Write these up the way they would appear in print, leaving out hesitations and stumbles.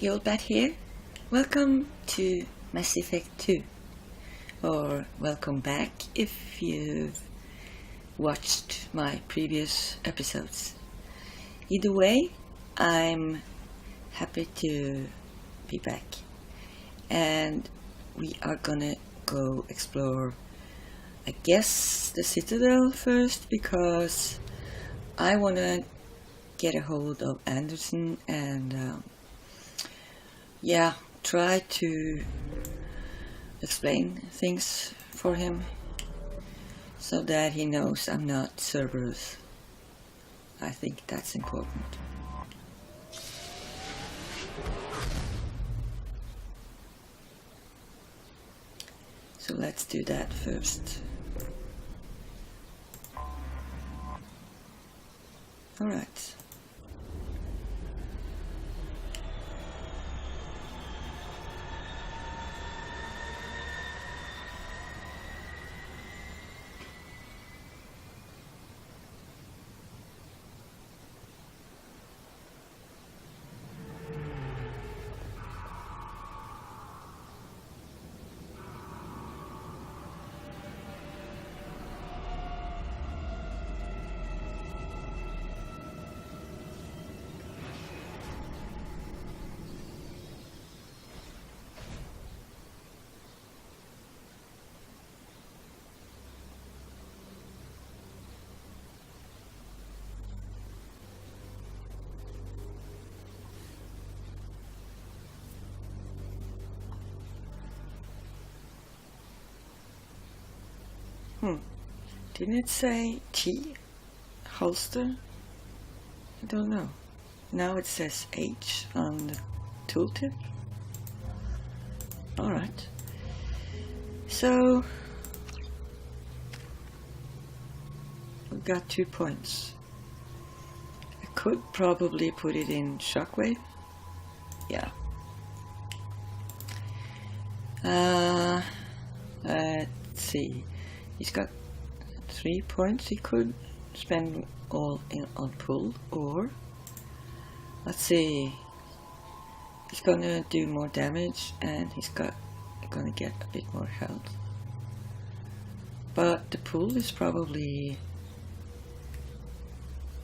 the old bat here. Welcome to Mass Effect 2. Or welcome back if you've watched my previous episodes. Either way, I'm happy to be back. And we are gonna go explore, I guess, the Citadel first, because I wanna get a hold of Anderson and try to explain things for him so that he knows I'm not Cerberus. I think that's important. So let's do that first. Alright. Didn't it say T holster? I don't know. Now it says H on the tooltip. Alright. So we've got 2 points. I could probably put it in shockwave. Yeah. Let's see. He's got 3 points. He could spend all in on pull, or let's see. He's gonna do more damage, and he's gonna get a bit more health. But the pull is probably,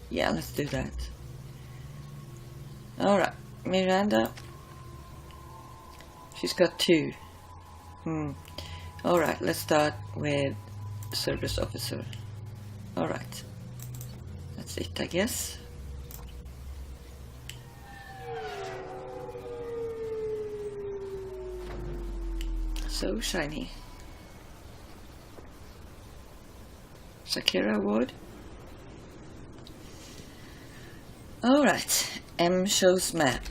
yeah. Let's do that. All right, Miranda. She's got 2. All right, let's start with Service officer. Alright. That's it, I guess. So shiny. Sukira Award. Alright. M shows map.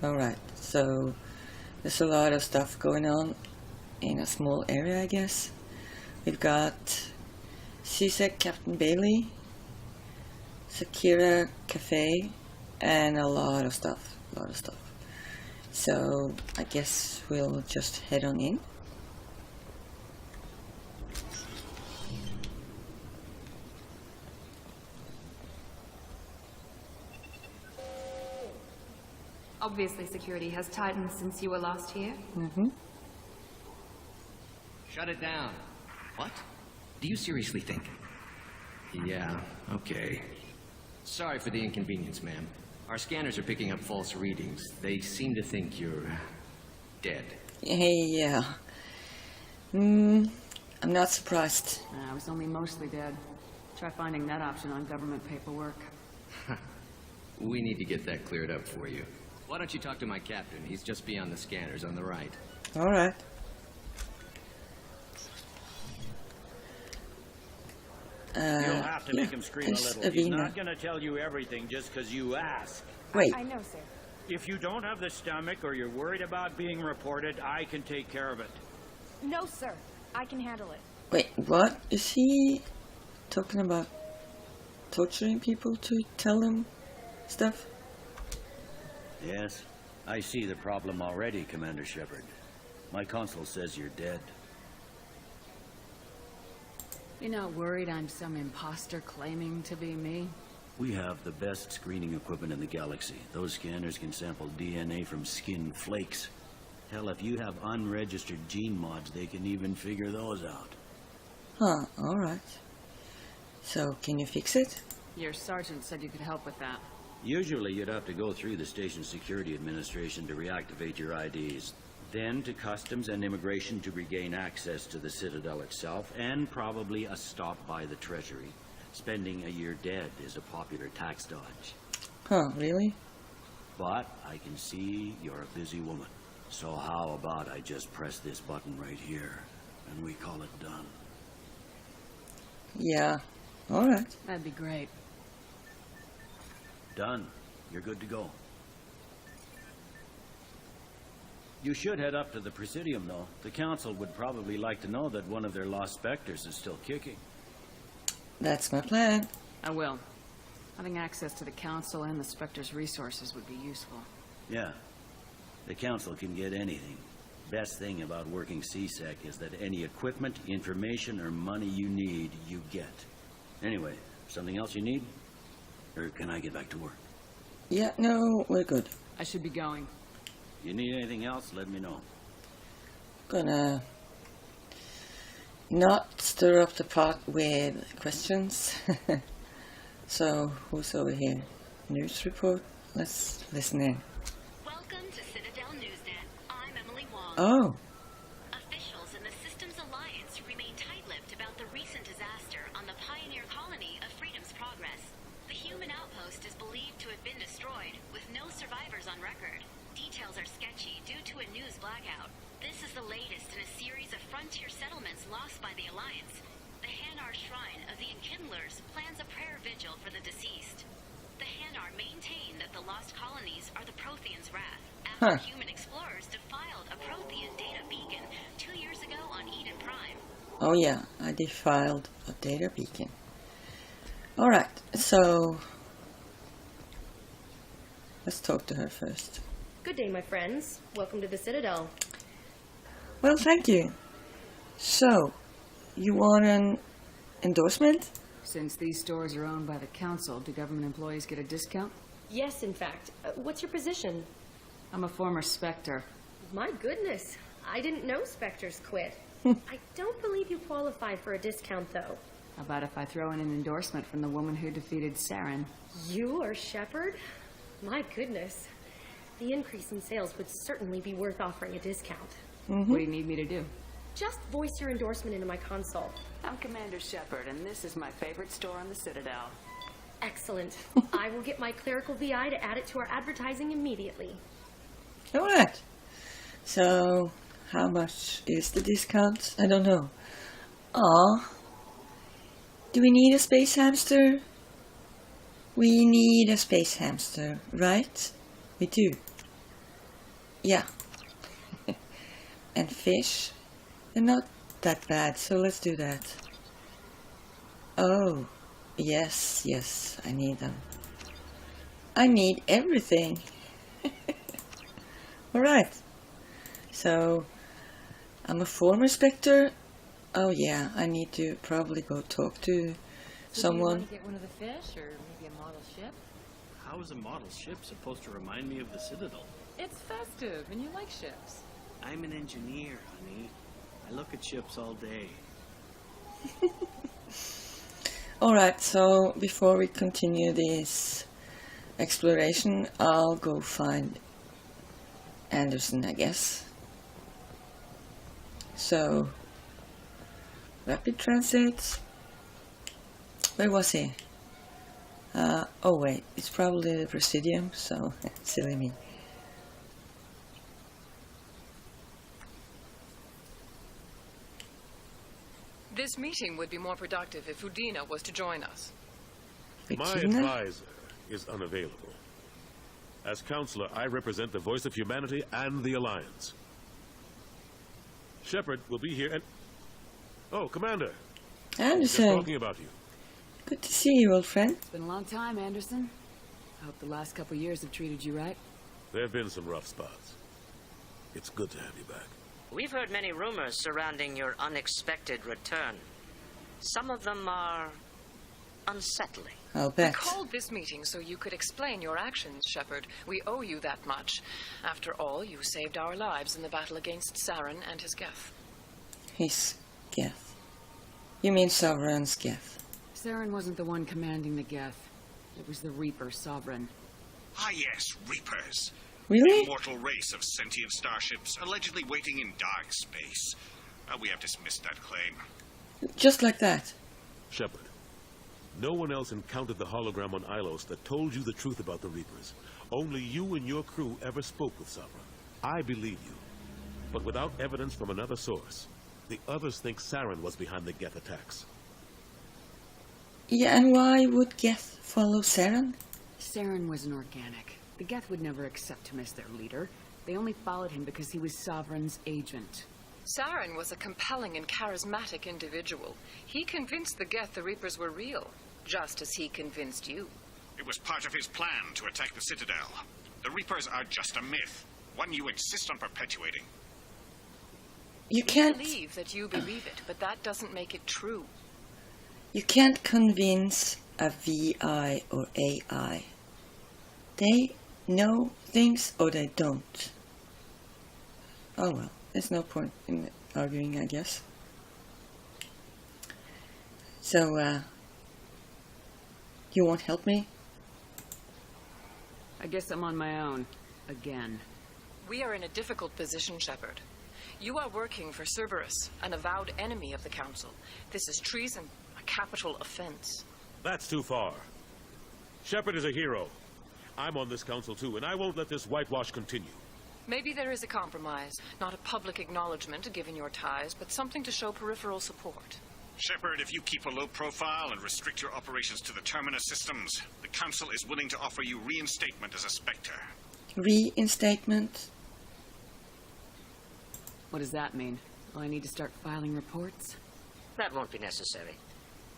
Alright, so there's a lot of stuff going on in a small area, I guess. We've got CSEC Captain Bailey, Sukira Cafe, and a lot of stuff. So I guess we'll just head on in. Obviously security has tightened since you were last here. Shut it down. What? Do you seriously think? Yeah, okay. Sorry for the inconvenience, ma'am. Our scanners are picking up false readings. They seem to think you're dead. Yeah. I'm not surprised. I was only mostly dead. Try finding that option on government paperwork. We need to get that cleared up for you. Why don't you talk to my captain? He's just beyond the scanners on the right. Alright. You'll have to make him scream a little. He's not going to tell you everything just because you ask. Wait. I know, sir. If you don't have the stomach or you're worried about being reported, I can take care of it. No, sir. I can handle it. Wait, what? Is he talking about torturing people to tell them stuff? Yes, I see the problem already, Commander Shepard. My console says you're dead. You're not worried I'm some imposter claiming to be me? We have the best screening equipment in the galaxy. Those scanners can sample DNA from skin flakes. Hell, if you have unregistered gene mods, they can even figure those out. Huh, alright. So, can you fix it? Your sergeant said you could help with that. Usually you'd have to go through the station security administration to reactivate your IDs. Then to customs and immigration to regain access to the Citadel itself, and probably a stop by the Treasury. Spending a year dead is a popular tax dodge. Huh, really? But I can see you're a busy woman. So how about I just press this button right here, and we call it done? Yeah, alright. That'd be great. Done. You're good to go. You should head up to the Presidium, though. The Council would probably like to know that one of their lost Spectres is still kicking. That's my plan. I will. Having access to the Council and the Spectre's resources would be useful. Yeah. The Council can get anything. Best thing about working CSEC is that any equipment, information, or money you need, you get. Anyway, something else you need? Or can I get back to work? Yeah, no, we're good. I should be going. You need anything else, let me know. Gonna not stir up the pot with questions. So, who's over here? News report? Let's listen in. Welcome to Citadel Newsnet. I'm Emily Wong. Oh, Officials in the Systems Alliance remain tight-lipped about the recent disaster on the pioneer colony of Freedom's Progress. The human outpost is believed to have been destroyed, with no survivors on record. Details are sketchy due to a news blackout. This is the latest in a series of frontier settlements lost by the Alliance. The Hanar Shrine of the Enkindlers plans a prayer vigil for the deceased. The Hanar maintain that the lost colonies are the Prothean's wrath, after human explorers defiled a Prothean data beacon 2 years ago on Eden Prime. oh yeah, I defiled a data beacon. Alright, so let's talk to her first. Good day, my friends. Welcome to the Citadel. Well, thank you. So, you want an endorsement? Since these stores are owned by the Council, do government employees get a discount? Yes, in fact. What's your position? I'm a former Spectre. My goodness. I didn't know Spectres quit. I don't believe you qualify for a discount, though. How about if I throw in an endorsement from the woman who defeated Saren? You are Shepard? My goodness. The increase in sales would certainly be worth offering a discount. What do you need me to do? Just voice your endorsement into my console. I'm Commander Shepard, and this is my favorite store on the Citadel. Excellent. I will get my clerical VI to add it to our advertising immediately. Alright. So, how much is the discount? I don't know. Aw. Do we need a space hamster? We need a space hamster, right? We do. Yeah. And fish? They're not that bad, so let's do that. Oh, yes, yes, I need them. I need everything. Alright. So, I'm a former Spectre. Oh yeah, I need to probably go talk to someone. Do you want to get one of the fish, or maybe a model ship? How is a model ship supposed to remind me of the Citadel? It's festive, and you like ships. I'm an engineer, honey. I look at ships all day. Alright, so before we continue this exploration, I'll go find Anderson, I guess. So, rapid transit. Where was he? Oh wait, it's probably the Presidium, so silly me. This meeting would be more productive if Udina was to join us. My advisor is unavailable. As counselor, I represent the voice of humanity and the Alliance. Shepard will be here and... Oh, Commander. Anderson. Just talking about you. Good to see you, old friend. It's been a long time, Anderson. I hope the last couple years have treated you right. There have been some rough spots. It's good to have you back. We've heard many rumors surrounding your unexpected return. Some of them are unsettling. I'll bet. We called this meeting so you could explain your actions, Shepard. We owe you that much. After all, you saved our lives in the battle against Saren and his Geth. His Geth. You mean Sovereign's Geth? Saren wasn't the one commanding the Geth. It was the Reaper Sovereign. Ah yes, Reapers. Really? An immortal race of sentient starships allegedly waiting in dark space. We have dismissed that claim. Just like that. Shepard, no one else encountered the hologram on Ilos that told you the truth about the Reapers. Only you and your crew ever spoke with Sovereign. I believe you. But without evidence from another source, the others think Saren was behind the Geth attacks. Yeah, and why would Geth follow Saren? Saren was an organic. The Geth would never accept him as their leader. They only followed him because he was Sovereign's agent. Saren was a compelling and charismatic individual. He convinced the Geth the Reapers were real, just as he convinced you. It was part of his plan to attack the Citadel. The Reapers are just a myth, one you insist on perpetuating. You can't... We believe that you believe it, but that doesn't make it true. You can't convince a VI or AI. They know things or they don't. Oh well, there's no point in arguing, I guess. So, you won't help me? I guess I'm on my own. Again. We are in a difficult position, Shepard. You are working for Cerberus, an avowed enemy of the Council. This is treason, a capital offense. That's too far. Shepard is a hero. I'm on this council too, and I won't let this whitewash continue. Maybe there is a compromise. Not a public acknowledgement given your ties, but something to show peripheral support. Shepard, if you keep a low profile and restrict your operations to the Terminus systems, the Council is willing to offer you reinstatement as a Spectre. Reinstatement? What does that mean? Will I need to start filing reports? That won't be necessary.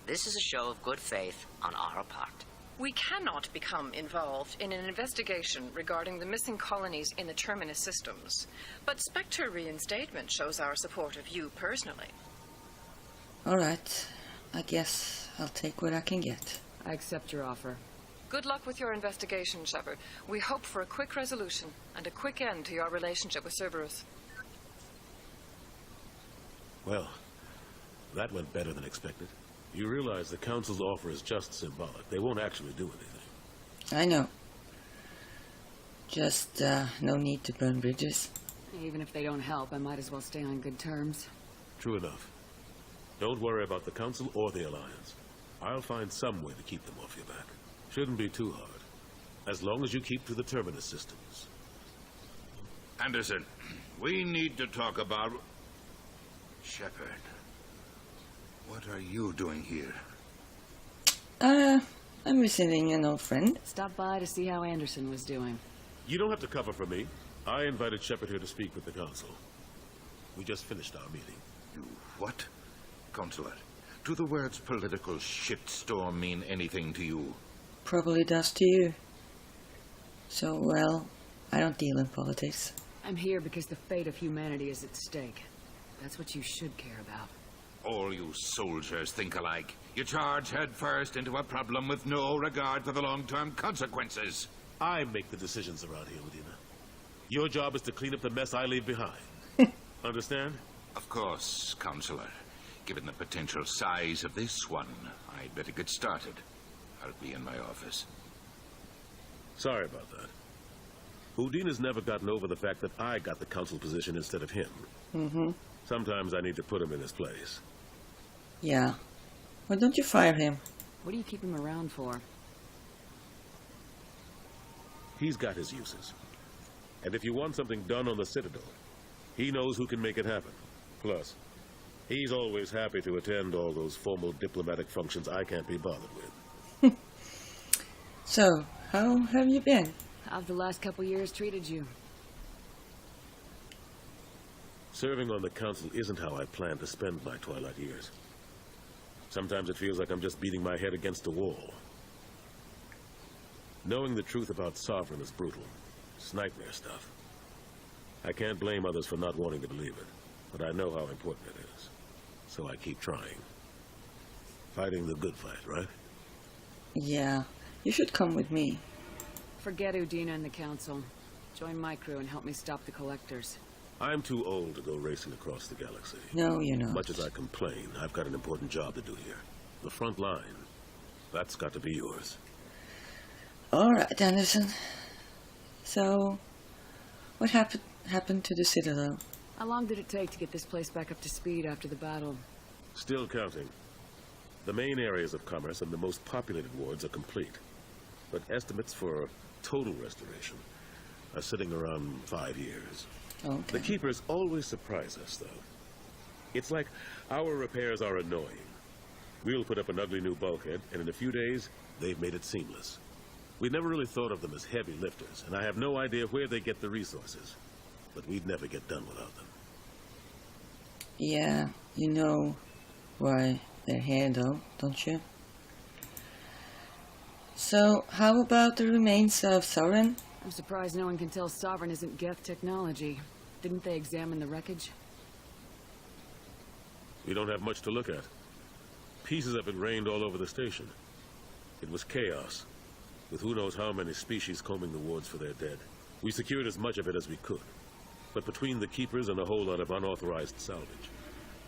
This is a show of good faith on our part. We cannot become involved in an investigation regarding the missing colonies in the Terminus systems, but Spectre reinstatement shows our support of you personally. Alright, I guess I'll take what I can get. I accept your offer. Good luck with your investigation, Shepard. We hope for a quick resolution and a quick end to your relationship with Cerberus. Well, that went better than expected. You realize the Council's offer is just symbolic. They won't actually do anything. I know. Just, no need to burn bridges. Even if they don't help, I might as well stay on good terms. True enough. Don't worry about the Council or the Alliance. I'll find some way to keep them off your back. Shouldn't be too hard. As long as you keep to the Terminus systems. Anderson, we need to talk about... Shepard. What are you doing here? I'm visiting an old friend. Stop by to see how Anderson was doing. You don't have to cover for me. I invited Shepard here to speak with the Council. We just finished our meeting. You what? Consular, do the words political shitstorm mean anything to you? Probably does to you. So, well, I don't deal in politics. I'm here because the fate of humanity is at stake. That's what you should care about. All you soldiers think alike. You charge headfirst into a problem with no regard for the long-term consequences. I make the decisions around here, Medina. Your job is to clean up the mess I leave behind. Understand? Of course, Counselor. Given the potential size of this one, I'd better get started. I'll be in my office. Sorry about that. Udina's never gotten over the fact that I got the Council position instead of him. Mm-hmm. Sometimes I need to put him in his place. Yeah. Why don't you fire him? What do you keep him around for? He's got his uses. And if you want something done on the Citadel, he knows who can make it happen. Plus, he's always happy to attend all those formal diplomatic functions I can't be bothered with. So, how have you been? How have the last couple years treated you? Serving on the Council isn't how I plan to spend my twilight years. Sometimes it feels like I'm just beating my head against a wall. Knowing the truth about Sovereign is brutal. It's nightmare stuff. I can't blame others for not wanting to believe it, but I know how important it is. So I keep trying. Fighting the good fight, right? Yeah, you should come with me. Forget Udina and the Council. Join my crew and help me stop the Collectors. I'm too old to go racing across the galaxy. No, you're not. Much as I complain, I've got an important job to do here. The front line. That's got to be yours. Alright, Dennison. So, what happened to the Citadel? How long did it take to get this place back up to speed after the battle? Still counting. The main areas of commerce and the most populated wards are complete. But estimates for total restoration are sitting around 5 years. Okay. The Keepers always surprise us, though. It's like our repairs are annoying. We'll put up an ugly new bulkhead, and in a few days, they've made it seamless. We never really thought of them as heavy lifters, and I have no idea where they get the resources. But we'd never get done without them. Yeah, you know why they're here, though, don't you? So, how about the remains of Sovereign? I'm surprised no one can tell Sovereign isn't Geth technology. Didn't they examine the wreckage? We don't have much to look at. Pieces of it rained all over the station. It was chaos, with who knows how many species combing the wards for their dead. We secured as much of it as we could. But between the Keepers and a whole lot of unauthorized salvage,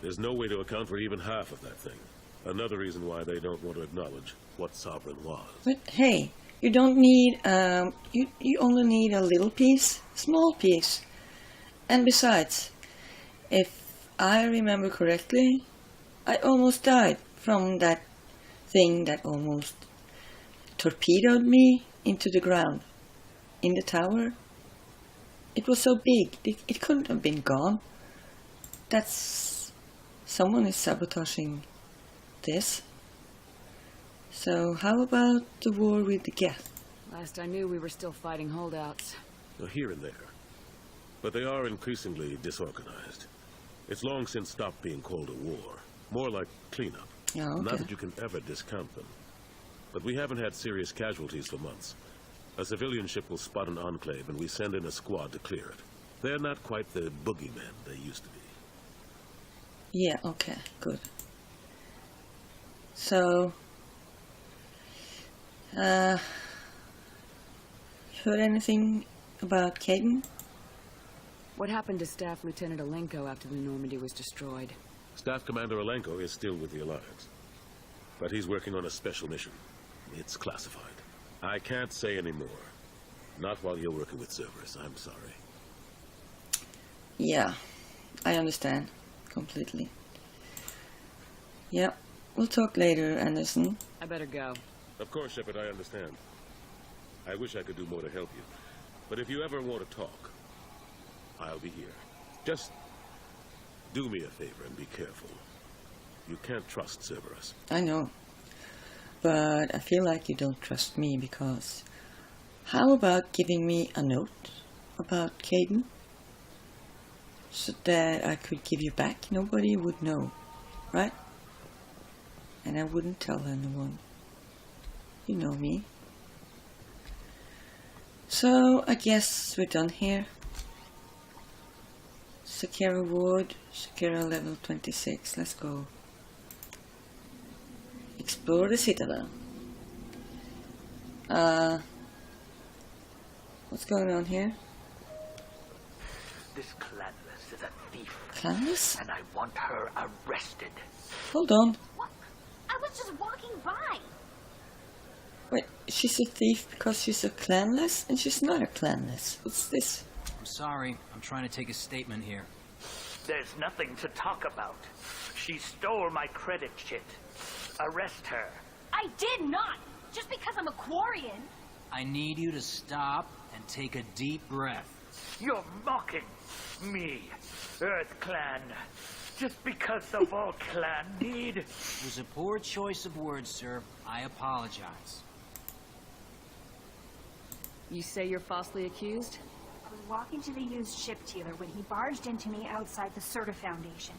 there's no way to account for even half of that thing. Another reason why they don't want to acknowledge what Sovereign was. But hey, you don't need, you only need a little piece, small piece. And besides, if I remember correctly, I almost died from that thing that almost torpedoed me into the ground in the tower. It was so big, it couldn't have been gone. Someone is sabotaging this. So how about the war with the Geth? Last I knew, we were still fighting holdouts. Well, here and there. But they are increasingly disorganized. It's long since stopped being called a war. More like cleanup. Oh, okay. Not that you can ever discount them. But we haven't had serious casualties for months. A civilian ship will spot an enclave, and we send in a squad to clear it. They're not quite the boogeymen they used to be. Yeah, okay, good. So, heard anything about Caden? What happened to Staff Lieutenant Alenko after the Normandy was destroyed? Staff Commander Alenko is still with the Alliance. But he's working on a special mission. It's classified. I can't say any more. Not while you're working with Cerberus, I'm sorry. Yeah, I understand. Completely. Yeah, we'll talk later, Anderson. I better go. Of course, Shepard, I understand. I wish I could do more to help you. But if you ever want to talk, I'll be here. Just do me a favor and be careful. You can't trust Cerberus. I know. But I feel like you don't trust me because... How about giving me a note about Caden? So that I could give you back? Nobody would know, right? And I wouldn't tell anyone. You know me. So, I guess we're done here. Sukira Ward, Sukira level 26, let's go. Explore the Citadel. What's going on here? This Clanless is a thief. Clanless? And I want her arrested. Hold on. What? I was just walking by. Wait, she's a thief because she's a clanless? And she's not a clanless. What's this? I'm sorry. I'm trying to take a statement here. There's nothing to talk about. She stole my credit, Chit. Arrest her. I did not! Just because I'm a Quarian. I need you to stop and take a deep breath. You're mocking me, Earth Clan. Just because the Vault Clan need... It was a poor choice of words, sir. I apologize. You say you're falsely accused? I was walking to the used ship dealer when he barged into me outside the Certa Foundation.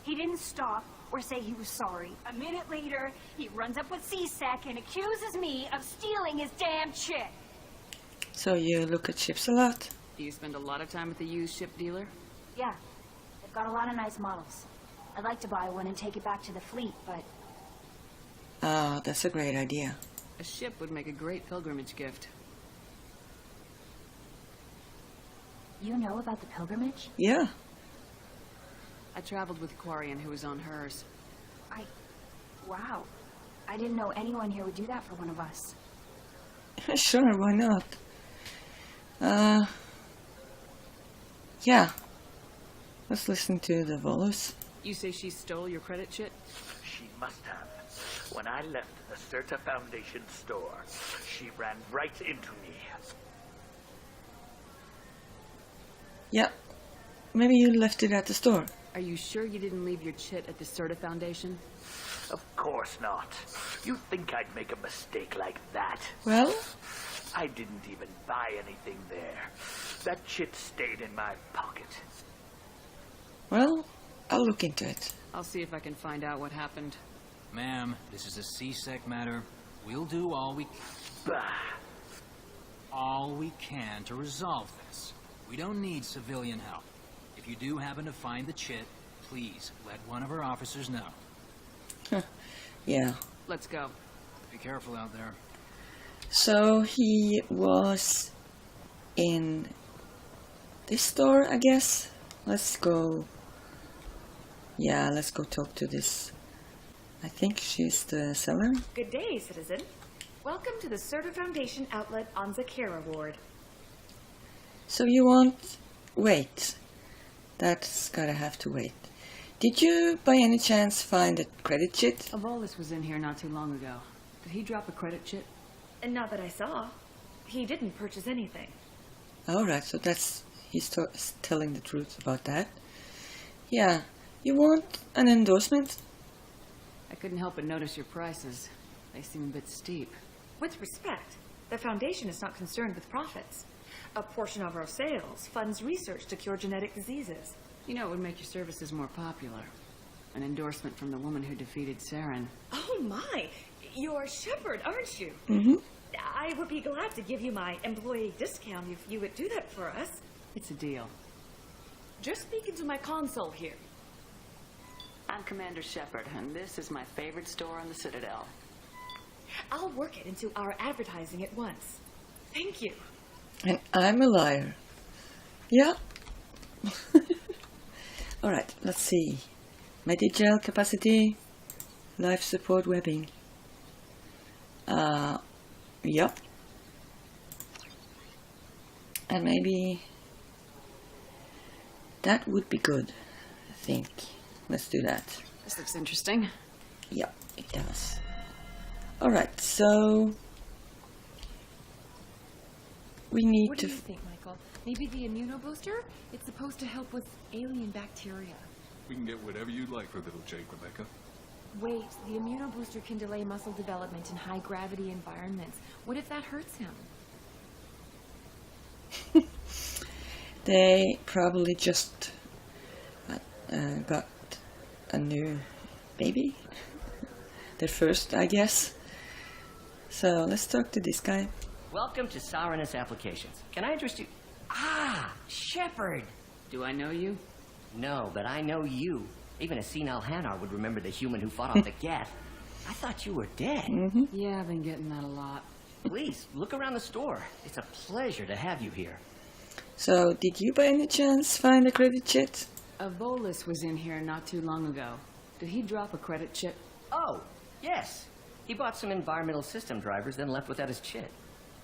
He didn't stop or say he was sorry. A minute later, he runs up with C-Sec and accuses me of stealing his damn ship. So you look at ships a lot? Do you spend a lot of time at the used ship dealer? Yeah, they've got a lot of nice models. I'd like to buy one and take it back to the fleet, but... Ah, that's a great idea. A ship would make a great pilgrimage gift. You know about the pilgrimage? Yeah. I traveled with Quarian, who was on hers. Wow. I didn't know anyone here would do that for one of us. Sure, why not? Yeah. Let's listen to the Volus. You say she stole your credit, Chit? She must have. When I left the Certa Foundation store, she ran right into me. Yeah. Maybe you left it at the store. Are you sure you didn't leave your Chit at the Certa Foundation? Of course not. You think I'd make a mistake like that? Well? I didn't even buy anything there. That Chit stayed in my pocket. Well, I'll look into it. I'll see if I can find out what happened. Ma'am, this is a C-Sec matter. We'll do all we can to resolve this. We don't need civilian help. If you do happen to find the Chit, please let one of our officers know. Yeah. Let's go. Be careful out there. So he was in this store, I guess. Let's go. Yeah, let's go talk to this. I think she's the seller. Good day, citizen. Welcome to the Certa Foundation outlet on Sukira Ward. So you want... Wait. That's gotta have to wait. Did you, by any chance, find a credit chit? A Volus was in here not too long ago. Did he drop a credit chit? And not that I saw. He didn't purchase anything. Alright, so that's... He's telling the truth about that. Yeah. You want an endorsement? I couldn't help but notice your prices. They seem a bit steep. With respect, the Foundation is not concerned with profits. A portion of our sales funds research to cure genetic diseases. You know, it would make your services more popular. An endorsement from the woman who defeated Saren. Oh my! You're Shepard, aren't you? Mm-hmm. I would be glad to give you my employee discount if you would do that for us. It's a deal. Just speak into my console here. I'm Commander Shepard, and this is my favorite store on the Citadel. I'll work it into our advertising at once. Thank you. And I'm a liar. Yeah. Alright, let's see. Medigel capacity. Life support webbing. Yep. And maybe that would be good, I think. Let's do that. This looks interesting. Yep, it does. Alright, so we need What to... do you think, Michael? Maybe the immunobooster? It's supposed to help with alien bacteria. We can get whatever you'd like for little Jake, Rebecca. Wait, the immunobooster can delay muscle development in high-gravity environments. What if that hurts him? They probably just got a new baby. Their first, I guess. So let's talk to this guy. Welcome to Serenus Applications. Can I interest you? Ah, Shepard! Do I know you? No, but I know you. Even a senile Hanar would remember the human who fought off the Geth. I thought you were dead. Mm-hmm. Yeah, I've been getting that a lot. Please, look around the store. It's a pleasure to have you here. So, did you by any chance find a credit chit? A Volus was in here not too long ago. Did he drop a credit chit? Oh, yes. He bought some environmental system drivers, then left without his chit.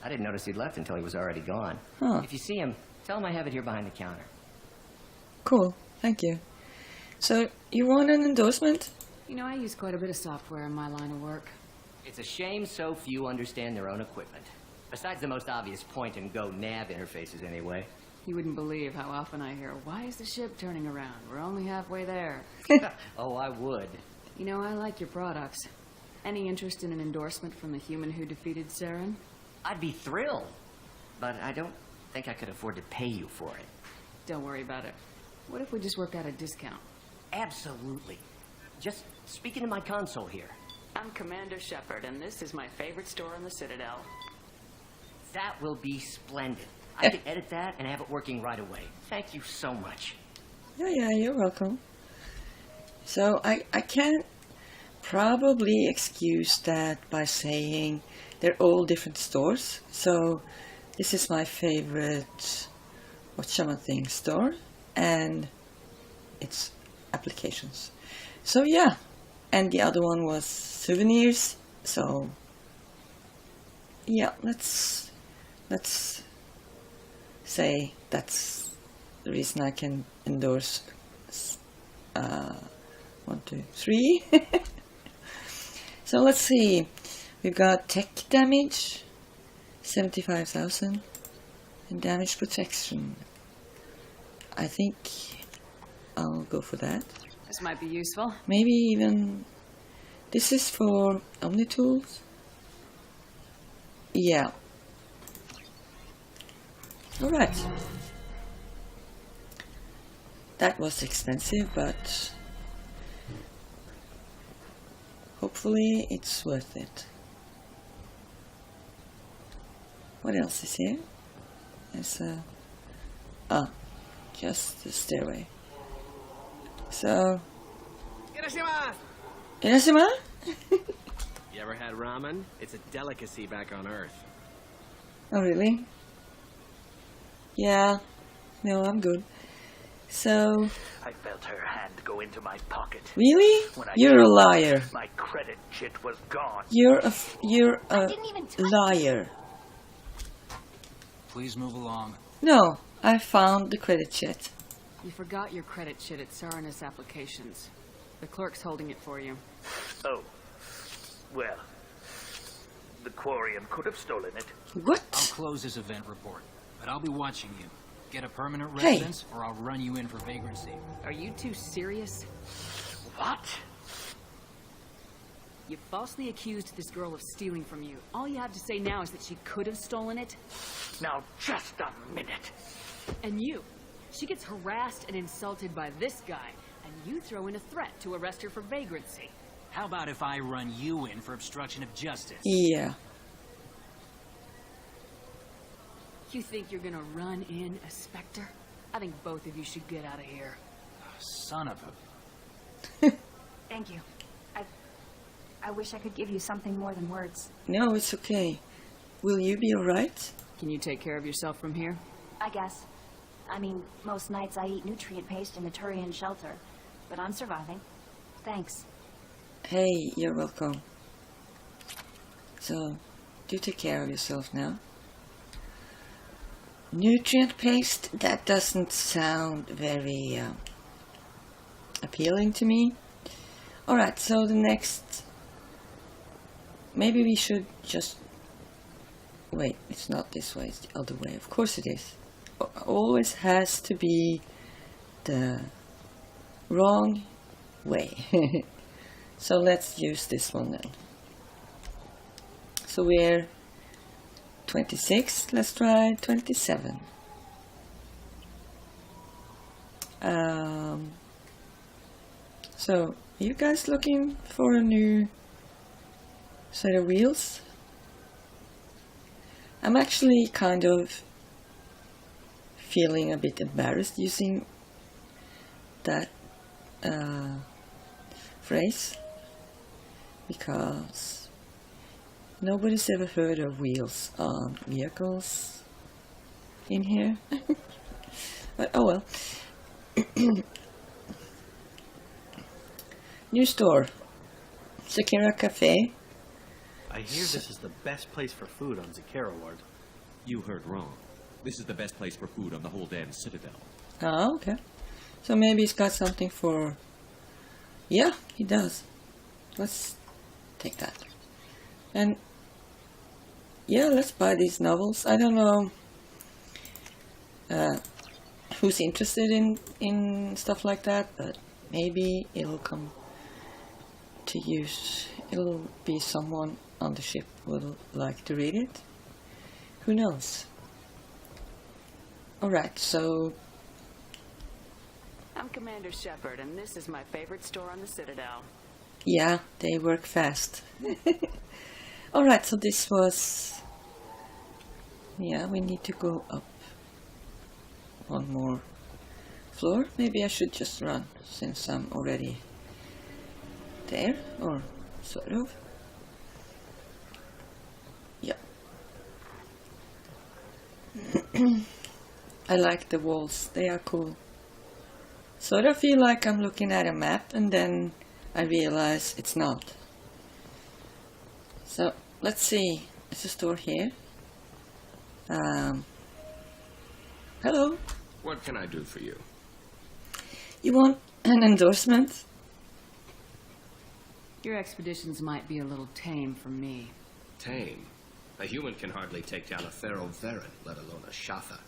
I didn't notice he'd left until he was already gone. Huh. If you see him, tell him I have it here behind the counter. Cool, thank you. So, you want an endorsement? You know, I use quite a bit of software in my line of work. It's a shame so few understand their own equipment. Besides the most obvious point-and-go nav interfaces, anyway. You wouldn't believe how often I hear, "Why is the ship turning around? We're only halfway there." Oh, I would. You know, I like your products. Any interest in an endorsement from the human who defeated Saren? I'd be thrilled. But I don't think I could afford to pay you for it. Don't worry about it. What if we just work out a discount? Absolutely. Just speak into my console here. I'm Commander Shepard, and this is my favorite store on the Citadel. That will be splendid. I can edit that and have it working right away. Thank you so much. Yeah, you're welcome. So, I can't probably excuse that by saying they're all different stores. So this is my favorite thing store, and it's applications. So yeah, and the other one was souvenirs. So yeah, let's say that's the reason I can endorse 1, 2, 3. So let's see, we've got tech damage 75,000 and damage protection. I think I'll go for that. This might be useful. Maybe even this is for Omni tools. Yeah. Alright. That was expensive, but hopefully it's worth it. What else is here? There's a... just the stairway. So... Irashima? You ever had ramen? It's a delicacy back on Earth. Oh, really? Yeah. No, I'm good. So... I felt her hand go into my pocket. Really? You're a liar. My credit chit was gone. You're a liar. Please move along. No, I found the credit chit. You forgot your credit chit at Serenus Applications. The clerk's holding it for you. Oh. Well. The Quarian could have stolen it. What? I'll close this event report, but I'll be watching you. Get a permanent Hey. residence, or I'll run you in for vagrancy. Are you two serious? What? You falsely accused this girl of stealing from you. All you have to say now is that she could have stolen it. Now, just a minute. And you. She gets harassed and insulted by this guy, and you throw in a threat to arrest her for vagrancy. How about if I run you in for obstruction of justice? Yeah. You think you're gonna run in a Spectre? I think both of you should get out of here. Son of a... Thank you. I wish I could give you something more than words. No, it's okay. Will you be alright? Can you take care of yourself from here? I guess. I mean, most nights I eat nutrient paste in the Turian shelter, but I'm surviving. Thanks. Hey, you're welcome. So, do take care of yourself now. Nutrient paste? That doesn't sound very appealing to me. Alright, so the next... Maybe we should just... Wait, it's not this way, it's the other way. Of course it is. Always has to be the wrong way. So let's use this one then. So we're 26, let's try 27. So, are you guys looking for a new set of wheels? I'm actually kind of feeling a bit embarrassed using that phrase, because nobody's ever heard of wheels on vehicles in here. But oh well. New store, Sukira Cafe. I hear this is the best place for food on Sukira, Ward. You heard wrong. This is the best place for food on the whole damn Citadel. Oh, okay. So maybe he's got something for... Yeah, he does. Let's take that. And yeah, let's buy these novels. I don't know who's interested in stuff like that, but maybe it'll come to use. It'll be someone on the ship will like to read it. Who knows? Alright, so... I'm Commander Shepard, and this is my favorite store on the Citadel. Yeah, they work fast. Alright, so this was... Yeah, we need to go up one more floor. Maybe I should just run, since I'm already there. Or Sort of. Yeah. I like the walls, they are cool. Sort of feel like I'm looking at a map and then I realize it's not. So let's see, there's a store here. Hello. What can I do for you? You want an endorsement? Your expeditions might be a little tame for me. Tame? A human can hardly take down a feral Varen, let alone a Shatha.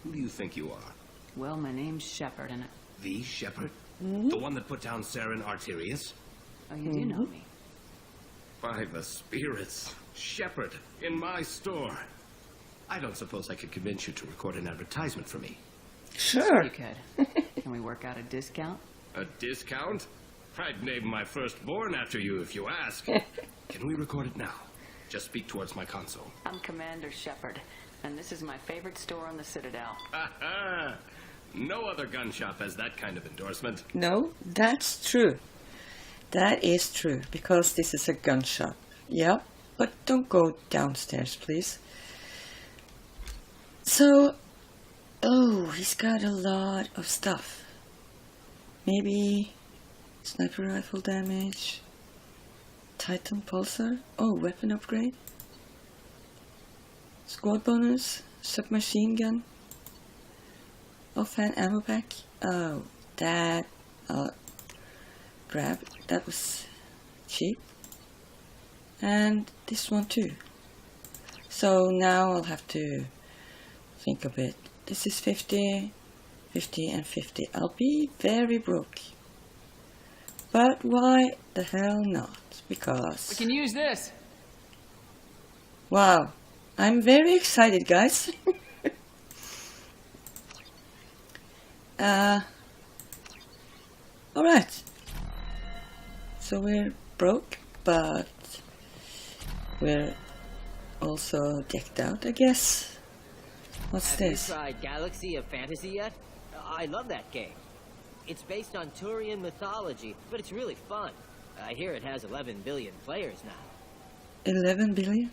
Who do you think you are? Well, my name's Shepard, and The Shepard? The one that put down Saren Arterius? oh, you do know me. By the spirits. Shepard, in my store. I don't suppose I could convince you to record an advertisement for me. Sure. You could. Can we work out a discount? A discount? I'd name my firstborn after you if you ask. Can we record it now? Just speak towards my console. I'm Commander Shepard, and this is my favorite store on the Citadel. Ha! No other gun shop has that kind of endorsement. No, that's true. That is true, because this is a gun shop. Yeah, but don't go downstairs, please. So, oh, he's got a lot of stuff. Maybe sniper rifle damage, Titan pulsar, oh, weapon upgrade, squad bonus, submachine gun, offhand ammo pack. Oh, that grab, that was cheap. And this one too. So now I'll have to think a bit. This is 50, 50 and 50. I'll be very broke. But why the hell not? Because... We can use this! Wow. I'm very excited, guys. Alright. So we're broke, but we're also decked out, I guess. What's this? Have you tried Galaxy of Fantasy yet? I love that game. It's based on Turian mythology, but it's really fun. I hear it has 11 billion players now. 11 billion?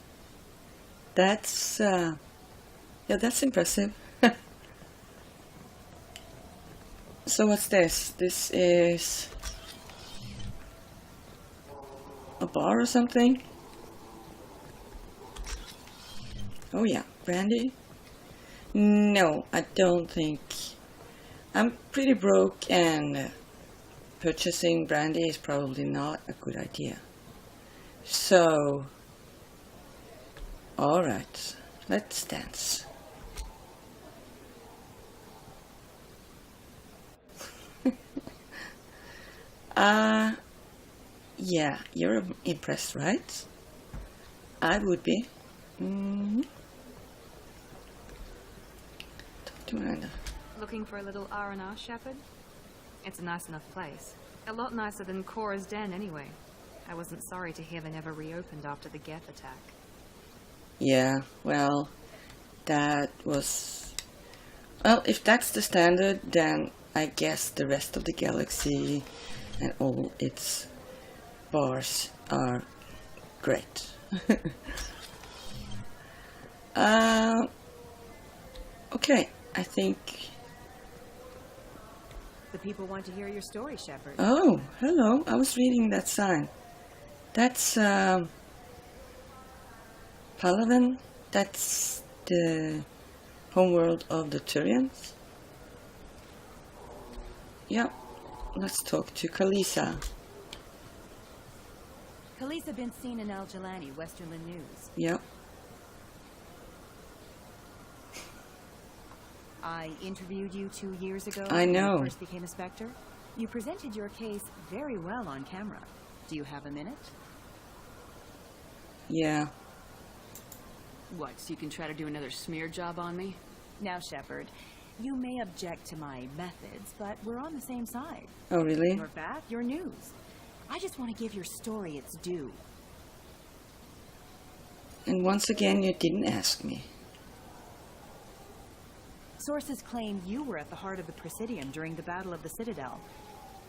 That's, yeah, that's impressive. So what's this? This is a bar or something? Oh yeah, brandy? No, I don't think. I'm pretty broke and purchasing brandy is probably not a good idea. So, alright, let's dance. Yeah, you're impressed, right? I would be. Talk to Miranda. Looking for a little R&R, Shepard? It's a nice enough place. A lot nicer than Cora's den, anyway. I wasn't sorry to hear they never reopened after the Geth attack. Yeah, well, that was... Well, if that's the standard, then I guess the rest of the galaxy and all its bars are great. Okay, I think... The people want to hear your story, Shepard. Oh, hello, I was reading that sign. That's, Paladin? That's the homeworld of the Turians? Yeah, let's talk to Kalisa. Kalisa been seen in Al Jalani, Westerland News. Yeah. I interviewed you 2 years ago. I know. When you first became a Spectre. You presented your case very well on camera. Do you have a minute? Yeah. What, so you can try to do another smear job on me? Now, Shepard, you may object to my methods, but we're on the same side. Oh, really? Your back, your news. I just want to give your story its due. And once again, you didn't ask me. Sources claim you were at the heart of the Presidium during the Battle of the Citadel.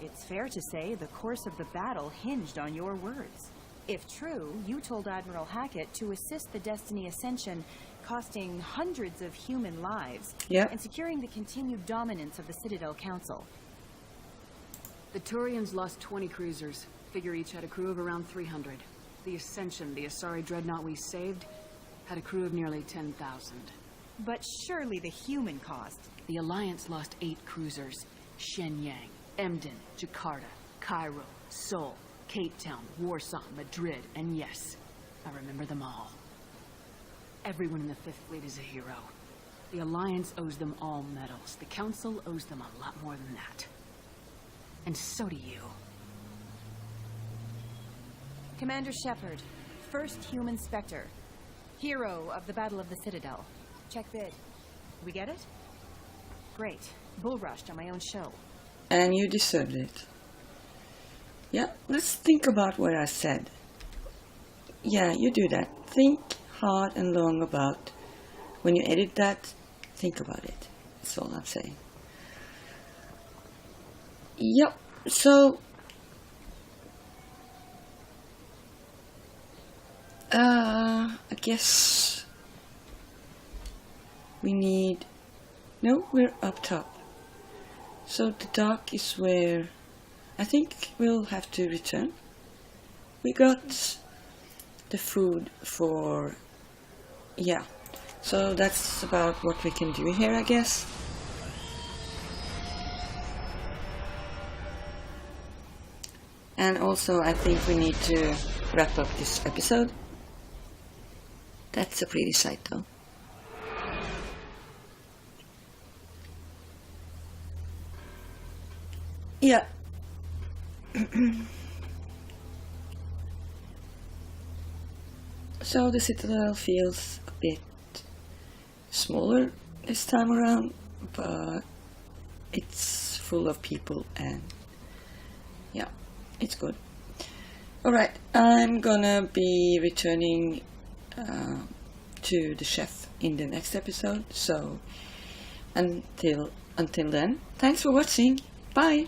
It's fair to say the course of the battle hinged on your words. If true, you told Admiral Hackett to assist the Destiny Ascension, costing hundreds of human lives, and securing the continued dominance of the Citadel Council. The Turians lost 20 cruisers. Figure each had a crew of around 300. The Ascension, the Asari dreadnought we saved, had a crew of nearly 10,000. But surely the human cost. The Alliance lost 8 cruisers. Shenyang, Emden, Jakarta, Cairo, Seoul, Cape Town, Warsaw, Madrid, and yes, I remember them all. Everyone in the Fifth Fleet is a hero. The Alliance owes them all medals. The Council owes them a lot more than that. And so do you. Commander Shepard, first human Spectre. Hero of the Battle of the Citadel. Check bid. We get it? Great. Bull rushed on my own show. And you deserved it. Yeah, let's think about what I said. Yeah, you do that. Think hard and long about when you edit that. Think about it. That's all I'm saying. Yep, so I guess we need... No, we're up top. So the dock is where I think we'll have to return. We got the food for... Yeah, so that's about what we can do here, I guess. And also I think we need to wrap up this episode. That's a pretty sight though. Yeah. So the Citadel feels a bit smaller this time around, but it's full of people and yeah, it's good. Alright, I'm gonna be returning to the chef in the next episode, so until then, thanks for watching. Bye!